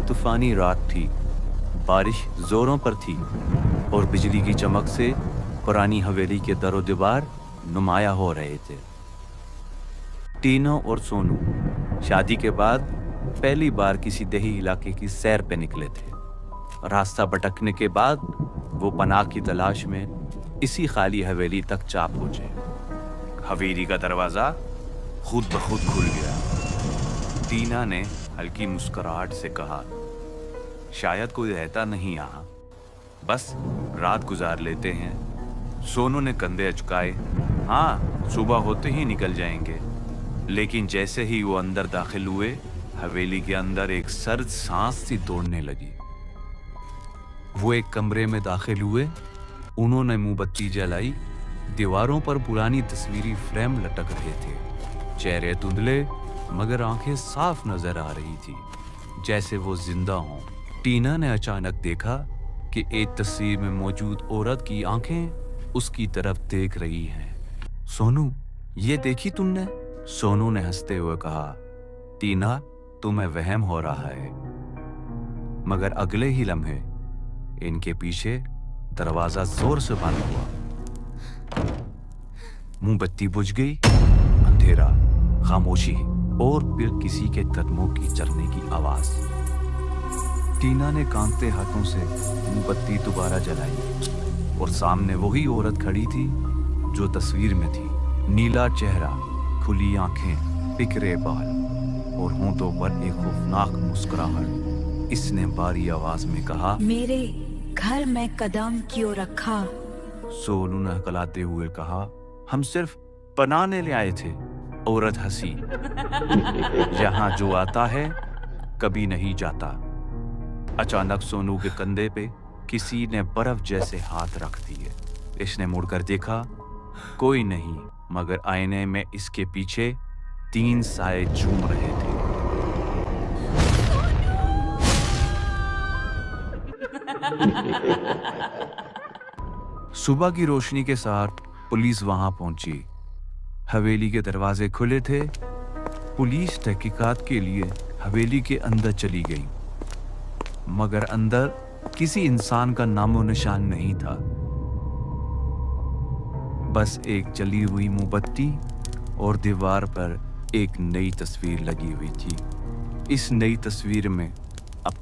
तूफानी रात थी। बारिश जोरों पर थी और बिजली की चमक से पुरानी हवेली के दरो दीवार नुमाया हो रहे थे। टीनो और सोनू शादी के बाद पहली बार किसी देही इलाके की सैर पे निकले थे। रास्ता भटकने के बाद वो पनाह की तलाश में इसी खाली हवेली तक जा पहुंचे। हवेली का दरवाजा खुद ब खुद खुल गया। टीना ने हल्की मुस्कुराहट से कहा, शायद कोई रहता नहीं यहाँ, बस रात गुजार लेते हैं। सोनू ने कंधे अचकाए, हाँ, सुबह होते ही निकल जाएंगे। लेकिन जैसे ही वो अंदर दाखिल हुए, हवेली के अंदर एक सर्द सांस सी दौड़ने लगी। वो एक कमरे में दाखिल हुए। उन्होंने मोमबत्ती जलाई। दीवारों पर पुरानी तस्वीरी फ्रेम लटक रहे थे। चेहरे धुंधले मगर आंखें साफ नजर आ रही थी, जैसे वो जिंदा हों। टीना ने अचानक देखा कि एक तस्वीर में मौजूद औरत की आंखें उसकी तरफ देख रही हैं। सोनू, ये देखी तुमने? सोनू ने हंसते हुए कहा, टीना, तुम्हें वहम हो रहा है। मगर अगले ही लम्हे इनके पीछे दरवाजा जोर से बंद हुआ। मोमबत्ती बुझ गई। अंधेरा, खामोशी और फिर किसी के कदमों की चलने की आवाज। टीना ने कांपते हाथों से मोमबत्ती दोबारा जलाई और सामने वही औरत खड़ी थी जो तस्वीर में थी। नीला चेहरा, खुली आंखें, बिखरे बाल और होंठों पर एक खौफनाक मुस्कुराहट। इसने बारी आवाज में कहा, मेरे घर में कदम क्यों रखा? सोनू ने हकलाते हुए कहा, हम सिर्फ पनाह ले आए थे। औरत हंसी, यहाँ जो आता है कभी नहीं जाता। अचानक सोनू के कंधे पे किसी ने बर्फ जैसे हाथ रख दिए। इसने मुड़कर देखा, कोई नहीं मगर आईने में इसके पीछे 3 साए झूम रहे थे। सुबह की रोशनी के साथ पुलिस वहां पहुंची। हवेली के दरवाजे खुले थे। पुलिस तहकीकात के लिए हवेली के अंदर चली गई, मगर अंदर किसी इंसान का नामो निशान नहीं था। बस एक जली हुई मोमबत्ती और दीवार पर एक नई तस्वीर लगी हुई थी। इस नई तस्वीर में अब